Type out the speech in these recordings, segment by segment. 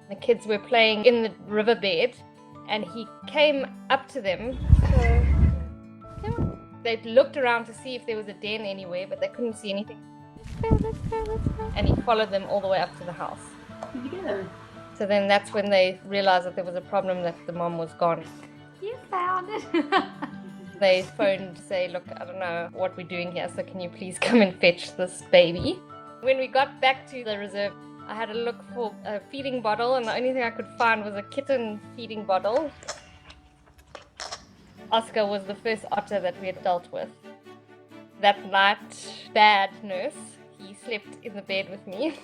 The kids were playing in the riverbed and he came up to them. They looked around to see if there was a den anywhere, but they couldn't see anything. Let's go. And he followed them all the way up to the house. Yeah. So then that's when they realized that there was a problem, that the mom was gone. You found it. They phoned to say, look, I don't know what we're doing here, so can you please come and fetch this baby? When we got back to the reserve, I had to look for a feeding bottle, and the only thing I could find was a kitten feeding bottle. Oscar was the first otter that we had dealt with. That night, bad nurse, he slept in the bed with me.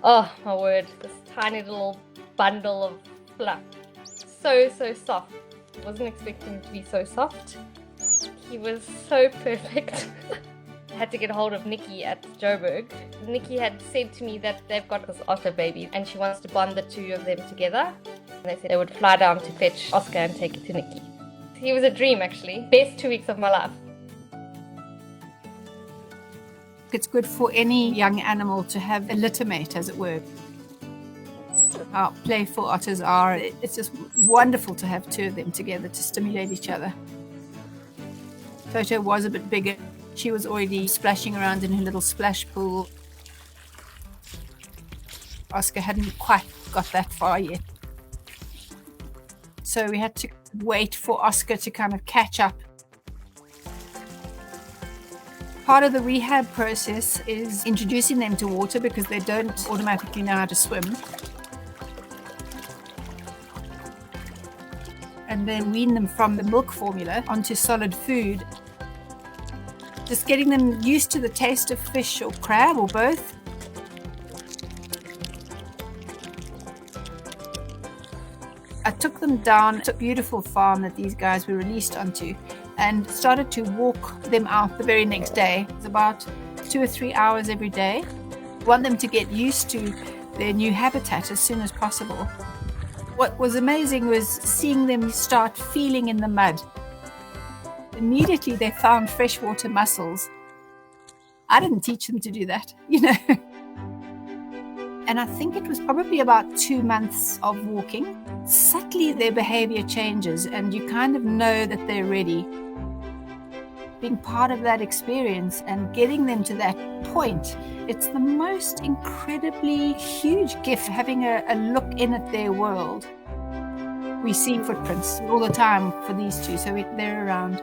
Oh my word, this tiny little bundle of fluff. So soft. Wasn't expecting him to be so soft. He was so perfect. I had to get a hold of Nikki at Joburg. Nikki had said to me that they've got this otter baby and she wants to bond the two of them together. And they said they would fly down to fetch Oscar and take it to Nikki. He was a dream, actually. Best 2 weeks of my life. It's good for any young animal to have a litter mate, as it were. How playful otters are. It's just wonderful to have two of them together to stimulate each other. Toto was a bit bigger. She was already splashing around in her little splash pool. Oscar hadn't quite got that far yet. So we had to wait for Oscar to kind of catch up. Part of the rehab process is introducing them to water because they don't automatically know how to swim. And then wean them from the milk formula onto solid food. Just getting them used to the taste of fish or crab or both. I took them down to a beautiful farm that these guys were released onto and started to walk them out the very next day. It's about 2 or 3 hours every day. I want them to get used to their new habitat as soon as possible. What was amazing was seeing them start feeling in the mud. Immediately they found freshwater mussels. I didn't teach them to do that, And I think it was probably about 2 months of walking. Subtly their behavior changes and you kind of know that they're ready. Being part of that experience and getting them to that point, it's the most incredibly huge gift, having a look in at their world. We see footprints all the time for these two, so they're around.